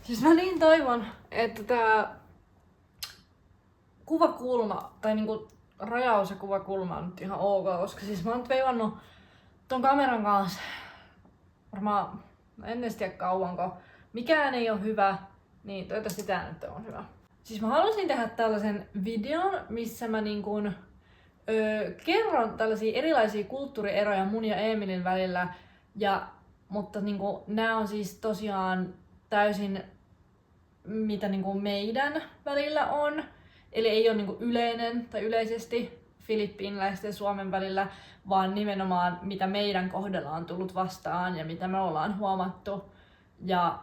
Siis mä niin toivon, että tää kuvakulma, tai niinku rajaus ja kuvakulma on nyt ihan ok, koska siis mä oon nyt veivannut ton kameran kanssa varmaan, en edes tiedä kauanko. Mikään ei ole hyvä, niin toivottavasti tää nyt on hyvä. Siis mä halusin tehdä tällaisen videon, missä mä kerron tällaisia erilaisia kulttuurieroja mun ja Emilin välillä, mutta nää on siis tosiaan täysin mitä meidän välillä on. Eli ei ole yleinen tai yleisesti filippiiniläisten ja Suomen välillä, vaan nimenomaan mitä meidän kohdalla on tullut vastaan ja mitä me ollaan huomattu. Ja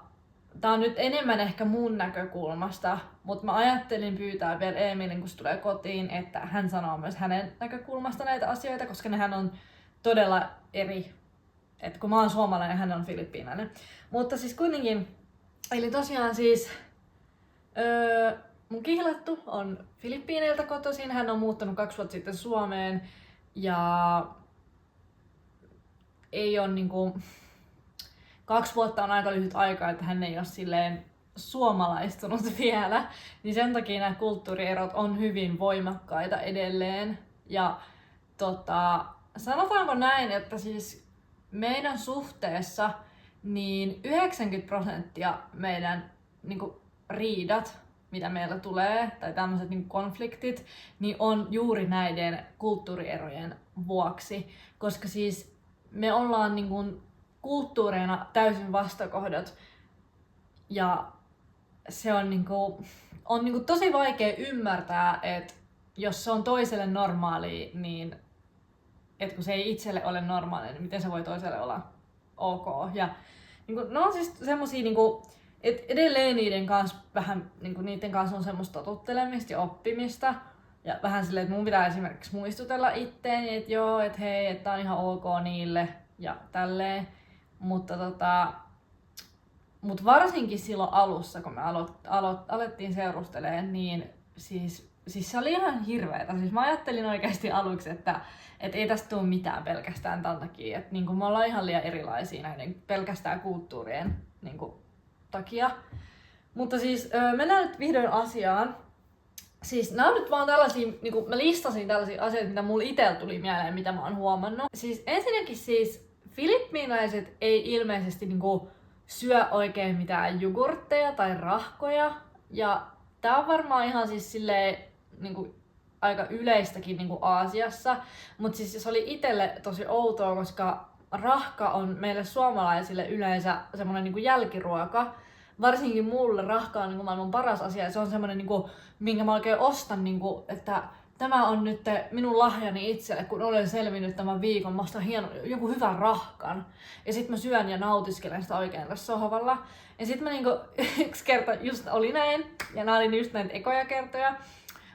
tää on nyt enemmän ehkä mun näkökulmasta, mutta mä ajattelin pyytää vielä Emilin, kun se tulee kotiin, että hän sanoo myös hänen näkökulmasta näitä asioita, koska nehän on todella eri. Et kun mä oon suomalainen, hän on filippiinainen. Mutta siis kuitenkin, eli tosiaan siis mun kihlattu on Filippiineiltä kotoisin. Hän on muuttanut 2 vuotta sitten Suomeen ja ei ole 2 vuotta on aika lyhyt aika, että hän ei ole silleen suomalaistunut vielä. Niin sen takia nämä kulttuurierot on hyvin voimakkaita edelleen. Ja sanotaanko näin, että siis meidän suhteessa niin 90% meidän riidat, mitä meillä tulee, tai tämmöiset konfliktit, niin on juuri näiden kulttuurierojen vuoksi. Koska siis me ollaan kulttuureina täysin vastakohdat. Ja se on, on tosi vaikea ymmärtää, että jos se on toiselle normaali, niin että kun se ei itselle ole normaali, niin miten se voi toiselle olla ok. Ja no on siis semmosia et edelleen niiden kanssa vähän niiden kanssa on semmoista totuttelemista ja oppimista. Ja vähän silleen, että mun pitää esimerkiksi muistutella itteeni, että joo, että hei, että on ihan ok niille ja tälleen. Mutta varsinkin silloin alussa, kun me alettiin seurustelemaan, niin siis se oli ihan hirveetä. Siis mä ajattelin oikeasti aluksi, että ei tästä tule mitään pelkästään tämän takia. Että me ollaan ihan liian erilaisia näiden pelkästään kulttuurien takia. Mutta siis mennään nyt vihdoin asiaan. Siis nämä on nyt vaan tällaisia, mä listasin tällaisia asioita, mitä mulle itsellä tuli mieleen, mitä mä oon huomannut. Siis ensinnäkin siis filippiiniläiset ei ilmeisesti syö oikein mitään jogurtteja tai rahkoja. Ja tää on varmaan ihan siis silleen aika yleistäkin Aasiassa. Mutta siis se oli itselle tosi outoa, koska rahka on meille suomalaisille yleensä semmoinen jälkiruoka. Varsinkin mulle rahka on maailman paras asia ja se on semmoinen, minkä mä oikein ostan, että tämä on nyt minun lahjani itselle, kun olen selvinnyt tämän viikon. Mä ostan joku hyvän rahkan. Ja sit mä syön ja nautiskelen sitä oikein tässä sohvalla. Ja sit mä yksi kerta just oli näin, ja nää oli just näitä ekoja kertoja.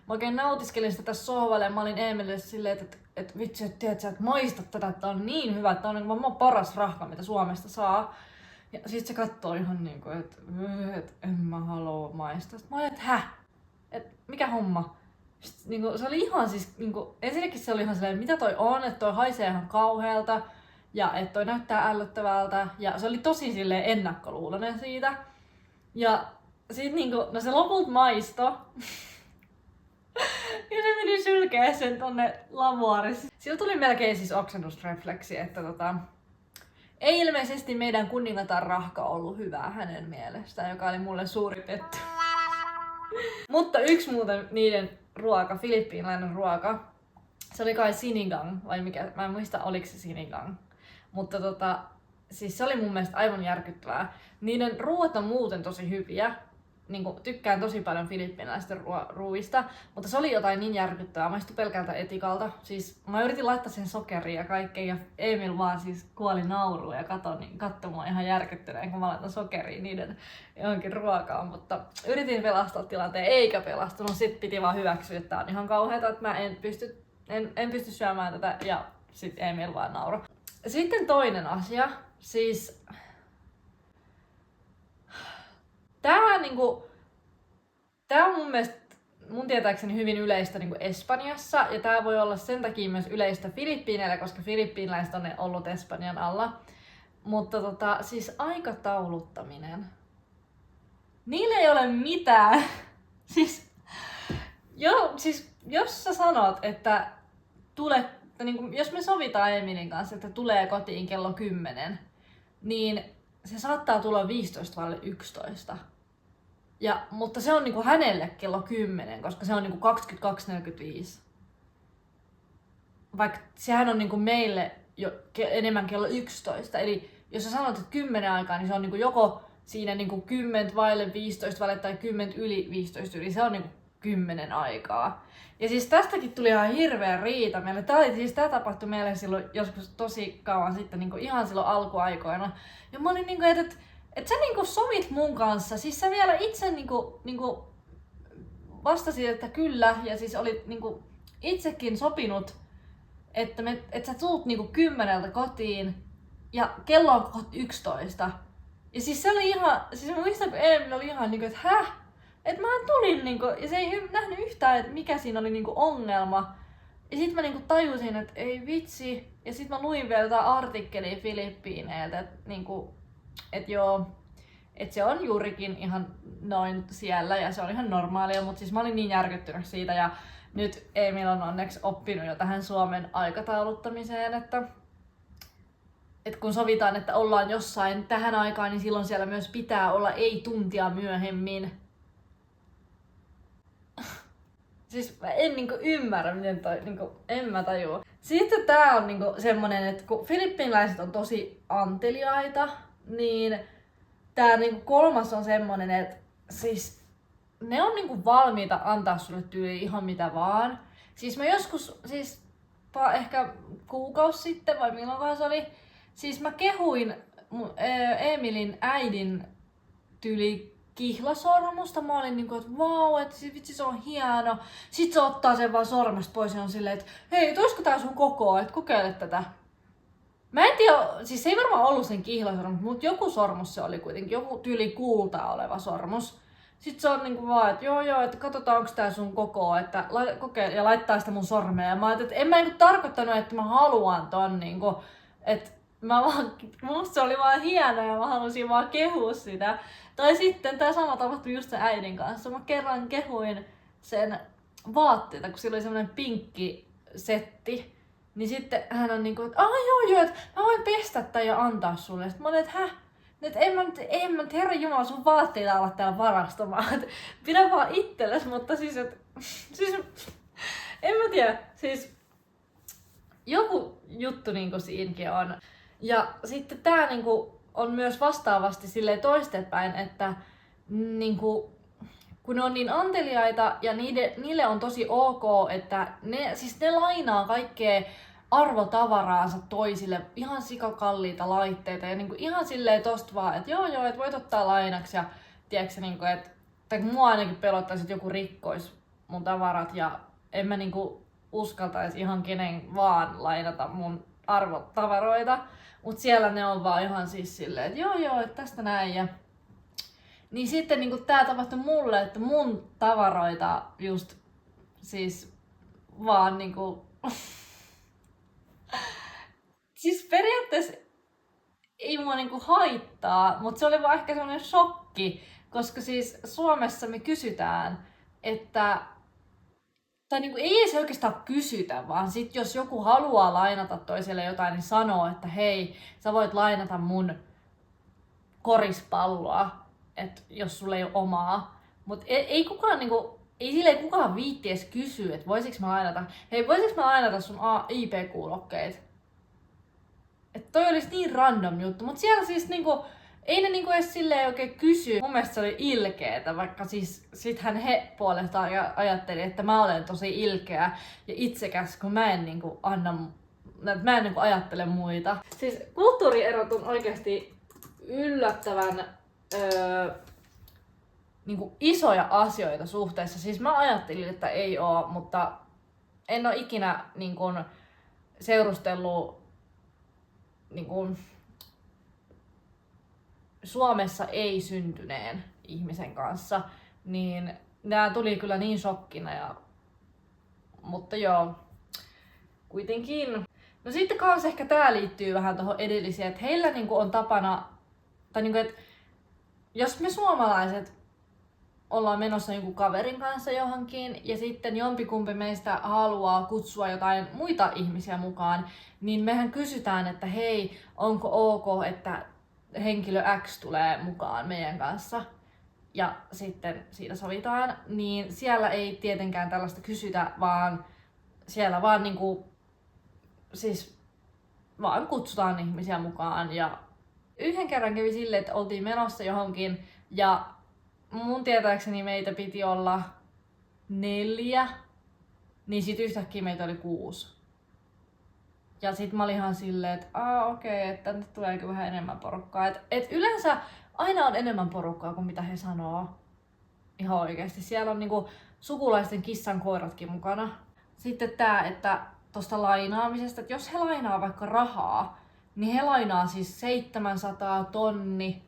Mä oikein nautiskelin sitä tässä sohvalla ja mä olin Emilille silleen, että vitsi, että tiedät sä, että maistat tätä, että on niin hyvä, että on maailman paras rahka, mitä Suomesta saa. Ja sit se kattoo ihan että en mä halua maistaa. Sitten mä olin, että että mikä homma? Sitten, se oli ihan siis, ensinnäkin se oli ihan silleen, mitä toi on, että toi haisee ihan kauhealta. Ja että toi näyttää ällöttävältä. Ja se oli tosi silleen ennakkoluuloinen siitä. Ja sit no se lopulta maisto. Ja se meni sylkeeseen tonne lavuaarissa. Sillä tuli melkein siis oksennusrefleksi, että ei ilmeisesti meidän kuningatar rahka ollut hyvää hänen mielestään, joka oli mulle suuri petty. Mutta yksi muuten niiden ruoka, filippiiniläinen ruoka, se oli kai sinigang, vai mikä, mä en muista oliko se sinigang. Mutta siis se oli mun mielestä aivan järkyttävää. Niiden ruoat on muuten tosi hyviä. Tykkään tosi paljon filippiiniläisten ruuista, mutta se oli jotain niin järkyttävää, maistui pelkältä etikalta. Siis mä yritin laittaa sen sokeria ja kaikkea ja Emil vaan siis kuoli nauruun ja katsoi mua ihan järkyttyneen, kun mä laitan sokeria niiden johonkin ruokaan. Mutta yritin pelastaa tilanteen, eikä pelastunut. Sitten piti vaan hyväksyä, että tää on ihan kauheata, että mä en pysty syömään tätä ja sitten Emil vaan nauroi. Sitten toinen asia, siis Tää on mun mielestä, mun tietääkseni hyvin yleistä Espanjassa, ja tää voi olla sen takia myös yleistä Filippiineillä, koska filippiiniläiset on ollut Espanjan alla. Mutta siis aikatauluttaminen. tule mitään. siis jos sä sanot, että niin jos me sovitaan Emilin kanssa, että tulee kotiin kello 10, niin se saattaa tulla 11. Mutta se on niinku hänelle kello 10, koska se on niinku 22.45. Vaikka sehän on niinku meille jo enemmän kello 11. Eli jos sä sanot, että 10 aikaa, niin se on niinku joko siinä niinku 10 vaille 15 vaille tai 10 yli 15 yli. Se on niinku 10 aikaa. Ja siis tästäkin tuli ihan hirveä riita meille. Tää tapahtui meille silloin joskus tosi kauan sitten, niinku ihan silloin alkuaikoina. Ja mä olin niinku, että sä niinku sovit mun kanssa. Siis sä vielä itse niinku vastasit, että kyllä. Ja siis olit niinku itsekin sopinut, että sä tuut niinku 10 kotiin ja kello on 11. Ja siis se oli ihan, siis mä muistan, kun Emil oli ihan niinku, että häh? Että mä tulin niinku, ja se ei nähnyt yhtään, että mikä siinä oli niinku ongelma. Ja sit mä niinku tajusin, että ei vitsi. Ja sit mä luin vielä jotain artikkelia Filippiineiltä, että niinku, et joo, että se on juurikin ihan noin siellä ja se on ihan normaalia, mutta siis mä olin niin järkyttynyt siitä ja nyt Emil on onneksi oppinut jo tähän Suomen aikatauluttamiseen, että kun sovitaan, että ollaan jossain tähän aikaan, niin silloin siellä myös pitää olla ei tuntia myöhemmin. Siis mä en niinku ymmärrä, miten toi, niinku, en mä tajua. Sitten tää on niinku semmonen, että kun filippiiniläiset on tosi anteliaita, niin tää niinku kolmas on semmonen, että siis ne on niinku valmiita antaa sulle tyyliin ihan mitä vaan. Siis mä joskus, siis ehkä kuukausi sitten vai milloin se oli, siis mä kehuin Emilin äidin tyyli kihlasormusta. Mä olin niinku, että vau, että vitsi se on hieno. Sit se ottaa sen vaan sormesta pois ja on silleen, että hei, toisko tää sun koko, että kokeile tätä. Mä en tiedä, siis se ei varmaan ollut sen kihlasormus, mutta joku sormus se oli kuitenkin, joku tyyli kultaa oleva sormus. Sitten se on niinku vaan, että joo, että katsotaan onko tää sun koko, että kokeile ja laittaa sitä mun sormea. Ja mä ajattelin, että en mä niinku tarkoittanut, että mä haluan ton niinku, että musta se oli vaan hieno ja mä halusin vaan kehua sitä. Tai sitten tää sama tapahtui just sen äidin kanssa. Mä kerran kehuin sen vaatteita, kun sillä oli semmonen pinkki setti. Niin sitten hän on niinku, että joo, että mä voin pestä tän ja antaa sulle. Sitten mä olin, että häh? Että en mä herra jumala sun vaatteita olla täällä varastamaan. Et pidä vaan itsellesi, mutta siis en mä tiedä. Siis joku juttu niinku siinäkin on. Ja sitten tää niinku on myös vastaavasti silleen toistepäin, että niinku, kun ne on niin anteliaita ja niille on tosi ok, että ne lainaa kaikkea arvotavaraansa toisille, ihan sikakalliita laitteita ja niinku ihan silleen tosta vaan, että joo, että voit ottaa lainaksi ja tiedätkö niinku, että mua ainakin pelottaisi, että joku rikkoisi mun tavarat ja en mä niinku uskaltaisi ihan kenen vaan lainata mun arvotavaroita, mut siellä ne on vaan ihan siis silleen, että joo, että tästä näin ja niin sitten niinku tää tapahtui mulle, että mun tavaroita just siis vaan niinku siis periaatteessa ei mua niinku haittaa, mutta se oli vaan ehkä semmonen shokki, koska siis Suomessa me kysytään, että tai niinku ei edes oikeastaan kysytä, vaan sit jos joku haluaa lainata toiselle jotain, niin sanoo, että hei, sä voit lainata mun korispalloa, että jos sulla ei ole omaa. Mut ei kukaan niinku, ei silleen kukaan viitti edes kysyä, että voisiks mä lainata sun IP-kuulokkeet. Että toi olisi niin random juttu, mut siellä siis niinku, ei ne niinku edes silleen oikein kysy. Mun mielestä se oli ilkeetä, vaikka siis sittenhän he puolestaan ajatteli, että mä olen tosi ilkeä ja itsekäs, kun mä en niinku mä en niinku ajattele muita. Siis kulttuurierot on oikeasti yllättävän niinku isoja asioita suhteessa. Siis mä ajattelin, että ei oo, mutta en oo ikinä niinku seurustellut niinku Suomessa ei syntyneen ihmisen kanssa, niin nää tuli kyllä niin shokkina mutta joo, kuitenkin. No sitten kans ehkä tää liittyy vähän tohon edelliseen, että heillä niinku on tapana, tai niinku, että jos me suomalaiset ollaan menossa jonkun kaverin kanssa johonkin ja sitten jompikumpi meistä haluaa kutsua jotain muita ihmisiä mukaan, niin mehän kysytään, että hei, onko ok, että henkilö X tulee mukaan meidän kanssa. Ja sitten siitä sovitaan, niin siellä ei tietenkään tällaista kysytä, vaan siellä vaan niinku, siis vaan kutsutaan ihmisiä mukaan. Ja yhden kerran kävi silleen, että oltiin menossa johonkin ja mun tietääkseni meitä piti olla 4, niin sit yhtäkkiä meitä oli 6. Ja sit mä olin ihan silleen, että okei, että nyt tuleekin vähän enemmän porukkaa. Et yleensä aina on enemmän porukkaa kuin mitä he sanoo. Ihan oikeesti. Siellä on niinku sukulaisten kissan koiratkin mukana. Sitten tää, että tosta lainaamisesta, että jos he lainaa vaikka rahaa, niin he lainaa siis 700 tonni.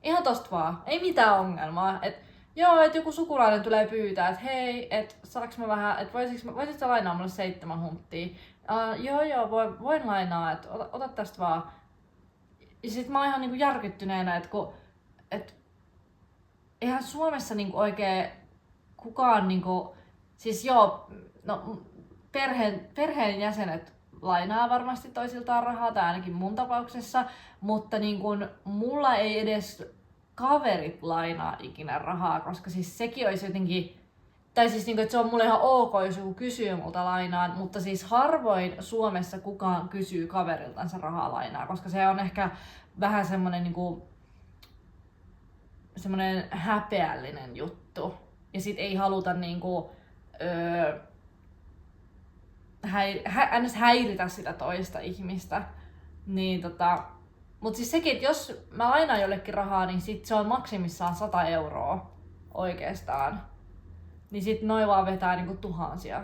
Ihan tosta vaan. Ei mitään ongelmaa. Että joku sukulainen tulee pyytää, että hei, että saaks mä vähän, että voisitko lainaa mulle 7 hunttia? Voin lainaa, että ota tästä vaan. Ja sit mä oon ihan niinku järkyttyneenä, että eihän Suomessa niinku oikein kukaan niinku, siis perheen jäsenet lainaa varmasti toisiltaan rahaa, tai ainakin mun tapauksessa, mutta niin kun, mulla ei edes kaverit lainaa ikinä rahaa, koska siis sekin olisi jotenkin, tai siis niin, että se on mulle ihan ok, jos joku kysyy multa lainaan, mutta siis harvoin Suomessa kukaan kysyy kaveriltansa rahaa lainaa, koska se on ehkä vähän semmonen niinku, semmonen häpeällinen juttu. Ja sit ei haluta niinku, häiritä sitä toista ihmistä. Niin mut siis sekin, että jos mä lainaan jollekin rahaa, niin sit se on maksimissaan 100 euroa oikeestaan. Niin sit noi vaan vetää niinku tuhansia.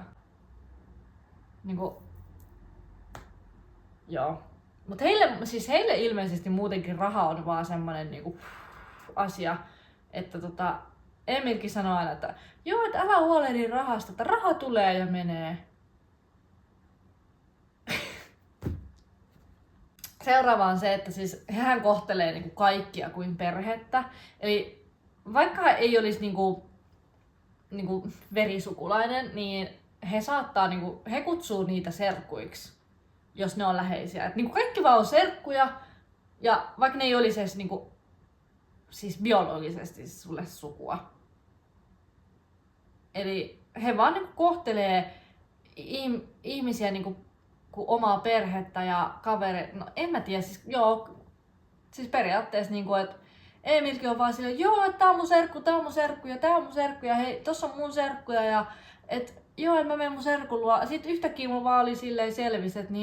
Niinku, joo. Mut heille ilmeisesti muutenkin raha on vaan semmonen niinku asia, että Emilkin sanoo aina, että joo, että älä huolehdi rahasta, että raha tulee ja menee. Seuraava on se, että siis hän kohtelee niinku kaikkia kuin perhettä. Eli vaikka ei olisi niinku verisukulainen, niin he kutsuu niitä serkkuiksi, jos ne on läheisiä. Et niinku kaikki vaan on serkkuja, ja vaikka ne ei olisi edes siis biologisesti sulle sukua. Eli he vaan niinku kohtelee ihmisiä niinku kuin omaa perhettä ja kavereita. No en mä tiedä, siis periaatteessa niinku, että Emilkin on vaan silleen, että tää on mun serkku, tää on mun serkku ja tää on mun serkku ja hei, tossa on mun serkkuja ja en mä mene mun serkun luo. Sitten yhtäkkiä mulla vaan oli silleen selvis, että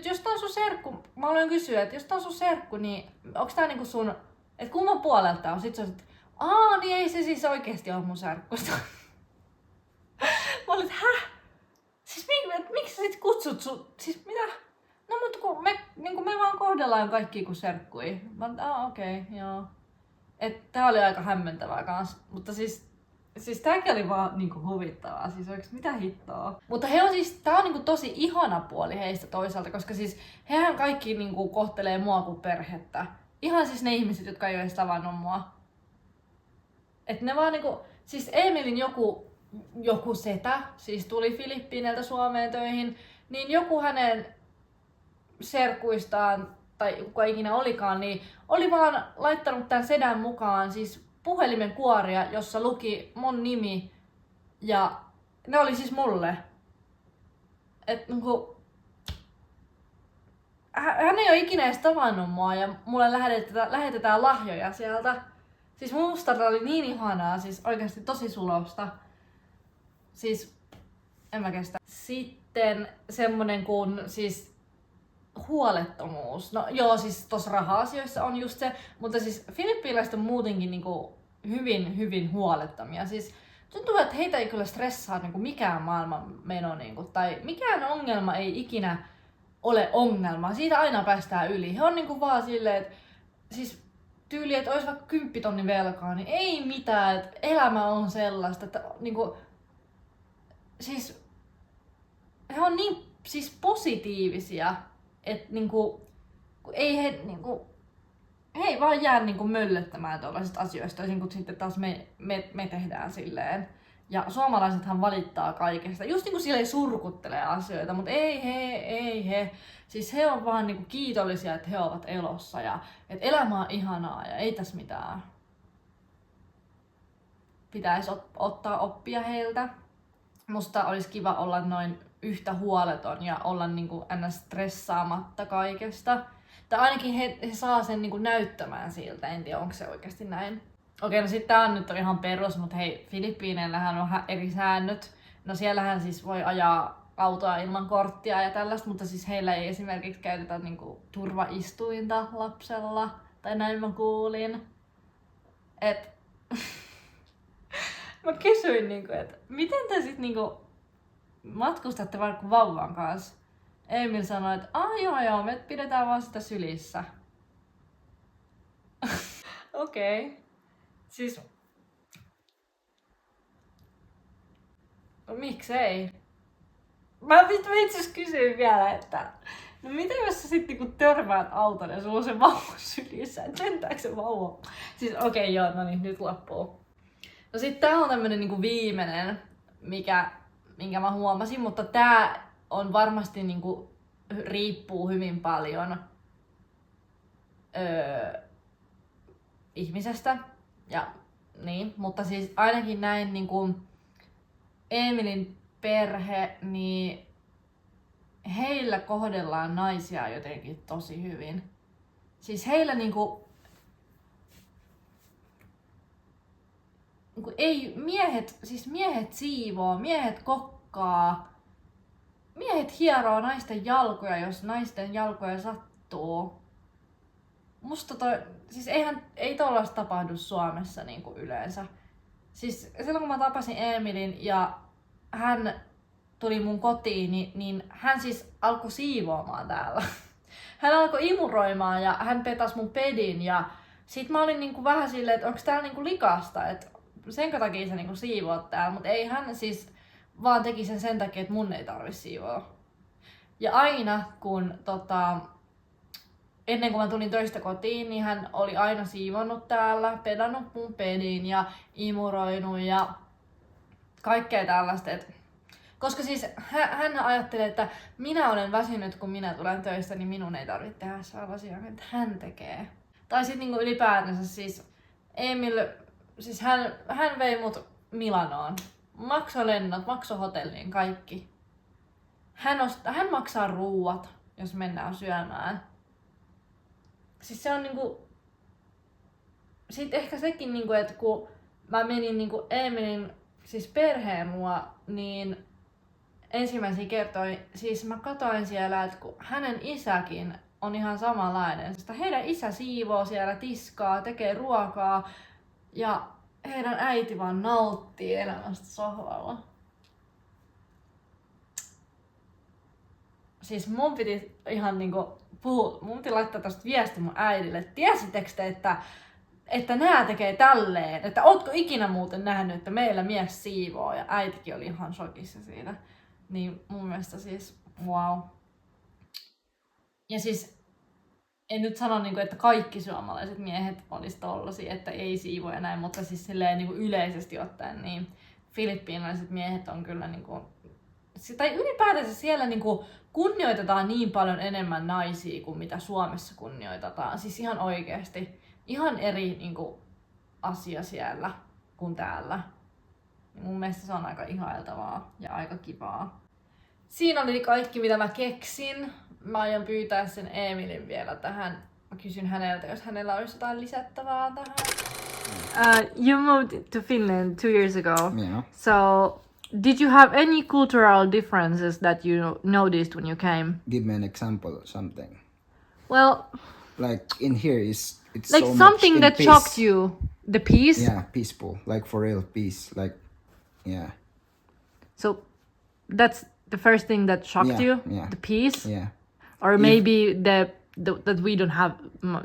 jos tää on sun serkku, mä aloin kysyä, että jos tää on sun serkku, niin onks tää niinku sun, että kumman puolelta tää on? Sit se on, että niin ei se siis oikeesti ole mun serkku. Mä olin, että siis miksi sä sit kutsut siis mitä? No mutta kun me vaan kohdellaan kaikkia kuin serkkui. Mä olin, okei, joo. Tää oli aika hämmentävää kans, mutta siis tääkin oli vaan niinku huvittavaa, siis oikeesti mitä hittoa. Mutta tää on niinku tosi ihana puoli heistä toisaalta, koska siis hehän kaikki niinku kohtelee mua kuin perhettä. Ihan siis ne ihmiset, jotka ei ole edes tavannut mua. Et ne vaan niinku, siis Emilin joku setä, siis tuli Filippiineiltä Suomeen töihin, niin joku hänen serkuistaan, tai kuka ikinä olikaan, niin oli vaan laittanut tämän sedän mukaan siis puhelimen kuoria, jossa luki mun nimi, ja ne oli siis mulle. Et niinku, hän ei ole ikinä edes tavannut mua, ja mulle lähetetään lahjoja sieltä. Siis musta oli niin ihanaa, siis oikeasti tosi sulosta. Siis, en mä kestä. Sitten semmonen kuin siis huolettomuus. No joo, siis tossa raha-asioissa on just se, mutta siis filippiinalaiset on muutenkin niinku hyvin, hyvin huolettomia. Siis tuntuu, että heitä ei kyllä stressaa niinku mikään maailman meno, niinku, tai mikään ongelma ei ikinä ole ongelma. Siitä aina päästään yli. He on niinku vaan silleen, että siis tyyli, että olisi vaikka 10 000 velkaa, niin ei mitään, että elämä on sellaista, että niinku, siis he on niin siis positiivisia, että niinku, ei he niinku, he ei vaan jää niinku möllöttämään tuollaisista asioista, toisin kuin sitten taas me tehdään silleen. Ja suomalaisethan valittaa kaikesta, just niinku silleen surkuttelee asioita, mutta ei he. Siis he on vaan niinku kiitollisia, että he ovat elossa ja että elämä on ihanaa ja ei tässä mitään. Pitäisi ottaa oppia heiltä. Musta olisi kiva olla noin yhtä huoleton ja olla niinku ns. Stressaamatta kaikesta. Tai ainakin he saa sen niinku näyttämään siltä, en tiedä onko se oikeasti näin. Okei, no sit tää on nyt ihan perus, mutta hei, Filippiineillähän on vähän eri säännöt. No siellähän siis voi ajaa autoa ilman korttia ja tällaista, mutta siis heillä ei esimerkiksi käytetä niinku turvaistuinta lapsella. Tai näin mä kuulin. Et mä kysyin niinku, että miten te sit niinku matkustatte vaikka vauvan kanssa? Emil sanoi, että joo, me pidetään vaan sitä sylissä. Okei. Okay. Siis... No miksei? Mä itse asiassa kysyin vielä, että... No miten jos sä sit niinku törmäät auton ja sulla on se vauva sylissä, et lentääkö se vauva? Siis okei, joo, no niin, nyt loppuu. No sit tää on tämmönen niinku viimeinen, minkä mä huomasin, mutta tää on varmasti niinku riippuu hyvin paljon ihmisestä. Ja niin, mutta siis ainakin näin niinku Emilin perhe, niin heillä kohdellaan naisia jotenkin tosi hyvin. Siis heillä niinku ei miehet siivoo, miehet kokkaa, miehet hieroo naisten jalkoja, jos naisten jalkoja sattuu. Musta siis ei tollaista tapahdu Suomessa niinku yleensä. Siis silloin kun mä tapasin Emilin ja hän tuli mun kotiin, niin hän siis alkoi siivoamaan täällä. Hän alkoi imuroimaan ja hän petas mun pedin ja sit mä olin niinku vähän silleen, että onks täällä niinku likasta, että senkö takia sä niinku siivoat täällä, mutta ei hän siis vaan teki sen takia, että mun ei tarvi siivoa. Ja aina kun ennen kuin mä tulin töistä kotiin, niin hän oli aina siivonnut täällä, pedannut mun pedin ja imuroinut ja kaikkea tällaista. Koska siis hän ajattelee, että minä olen väsynyt, kun minä tulen töistä, niin minun ei tarvitse tehdä sellaisia, että hän tekee. Tai sitten niinku ylipäätänsä siis Emil, siis hän vei mut Milanoon. Maksoi lennot, maksoi hotelliin, kaikki. Hän maksaa ruuat, jos mennään syömään. Siis se on niinku... Sitten ehkä sekin niinku, että kun mä menin niinku Emilin siis perheen luo, niin ensimmäisiä kertoja, siis mä katoin siellä, että kun hänen isäkin on ihan samanlainen. Sitä heidän isä siivoo siellä, tiskaa, tekee ruokaa ja heidän äiti vaan nauttii elämästä sohvalla. Siis mun piti ihan niinku mun piti laittaa tästä viesti mun äidille. Tiesittekö te, että nää tekee tälleen? Että ootko ikinä muuten nähnyt, että meillä mies siivoo? Ja äitikin oli ihan shokissa siinä. Niin mun mielestä siis, wow. Ja siis en nyt sano, että kaikki suomalaiset miehet olisi tollasia, että ei siivoa ja näin, mutta siis silleen niin kuin yleisesti ottaen, niin filippiinalaiset miehet on kyllä tai ylipäätänsä siellä kunnioitetaan niin paljon enemmän naisia kuin mitä Suomessa kunnioitetaan. Siis ihan oikeesti. Ihan eri asia siellä kuin täällä. Mun mielestä se on aika ihailtavaa ja aika kivaa. Siinä oli kaikki mitä mä keksin. Mä aion pyytää sen Emilin vielä tähän. Mä kysyn häneltä, jos hänellä olisi jotain lisättävää tähän. You moved to Finland 2 years ago. Yeah. So, did you have any cultural differences that you noticed when you came? Give me an example of something. Well, like in here it's like so something much that peace. shocked you. The peace? Yeah, peaceful. Like for real peace. Like, yeah. So, that's the first thing that shocked you? Yeah. The peace? Yeah. Or maybe that we don't have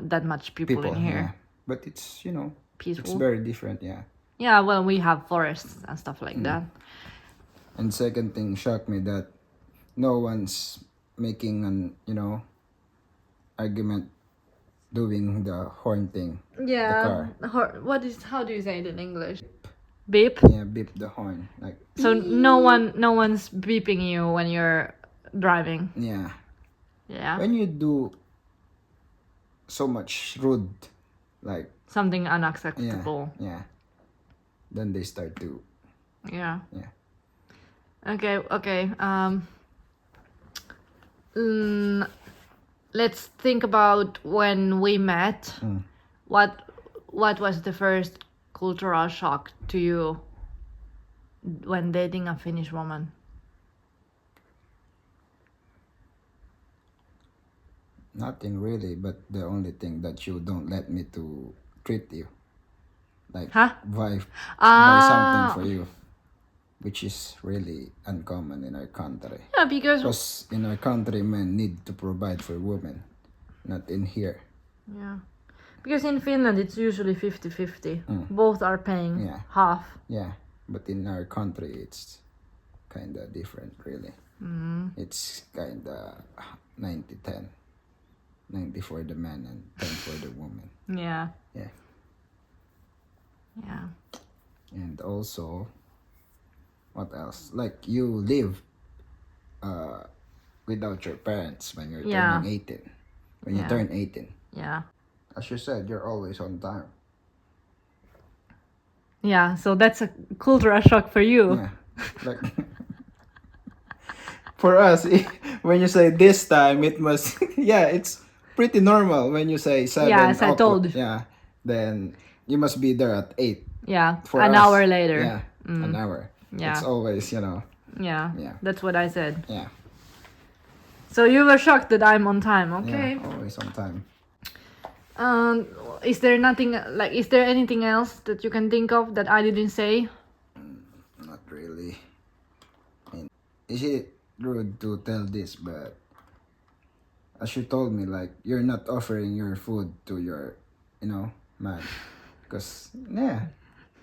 that much people in here. Yeah. But it's, Peaceful. it's very different, yeah. Yeah, well, we have forests and stuff like that. And second thing shocked me that no one's making an, argument doing the horn thing. Yeah. How do you say it in English? Beep. Yeah, beep the horn. Like, So no one's beeping you when you're driving. yeah. Yeah. When you do so much rude, like, Something yeah, unacceptable. yeah, then they start to, Yeah. yeah. Okay. Let's think about when we met. Mm. What was the first cultural shock to you when dating a Finnish woman? Nothing really, but the only thing that you don't let me to treat you, like Huh? buy Ah. something for you, which is really uncommon in our country. Yeah, because Because in our country, men need to provide for women, not in here. yeah. Because in Finland it's usually 50-50. Mm. Both are paying Yeah. half. Yeah, but in our country, it's kind of different, really. Mm. It's kind of 90-10. 90 for the man and 10 for the woman. Yeah. Yeah. Yeah. And also, what else? Like, you live without your parents when you're Yeah. turning 18. When you Yeah. turn 18. Yeah. As you said, you're always on time. Yeah, so that's a cultural shock for you. Yeah. Like, for us, when you say this time, it must, yeah, it's pretty normal when you say 7. Yeah, as I o'clock. told. Yeah, then you must be there at 8. Yeah. For An us, hour later. Yeah, an hour. Yeah. It's always, Yeah. Yeah. That's what I said. Yeah. So you were shocked that I'm on time, okay? Yeah, always on time. Is there anything else that you can think of that I didn't say? Not really. I mean, is it rude to tell this, but as you told me, like, you're not offering your food to your, man. Because, yeah,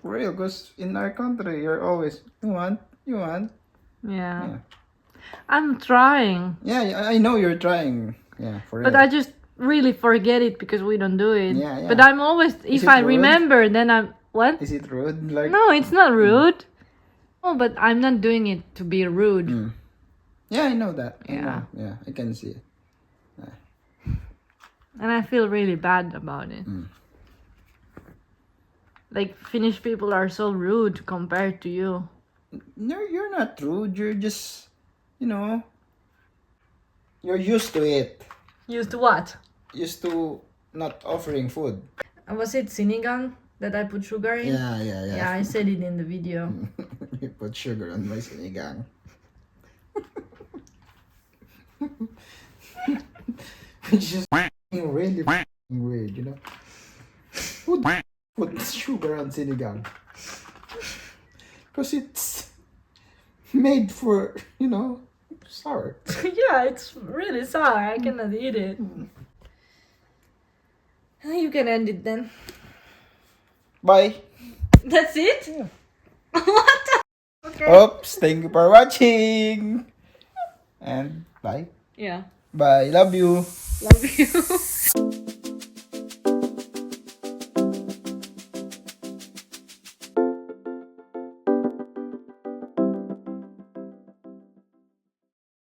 for real, because in our country, you're always, you want. Yeah. Yeah. I'm trying. Yeah, I know you're trying. Yeah, for real. But I just really forget it because we don't do it. Yeah. But I'm always, if it I rude? remember, then I'm, what? Is it rude? Like, No, it's not rude. No, but I'm not doing it to be rude. Yeah, I know that. I Yeah. know. Yeah, I can see it. And I feel really bad about it. Like, Finnish people are so rude compared to you. No, you're not rude. You're just, you're used to it. Used to what? Used to not offering food. Was it sinigang that I put sugar in? Yeah. Yeah, I said it in the video. You put sugar on my sinigang. Which is really weird, Who put sugar on sinigang? Because it's made for, sour. Yeah, it's really sour. I cannot eat it. You can end it then. Bye. That's it? What the? Okay. Oops, thank you for watching. And bye. Yeah. Bye. Love you. Love you.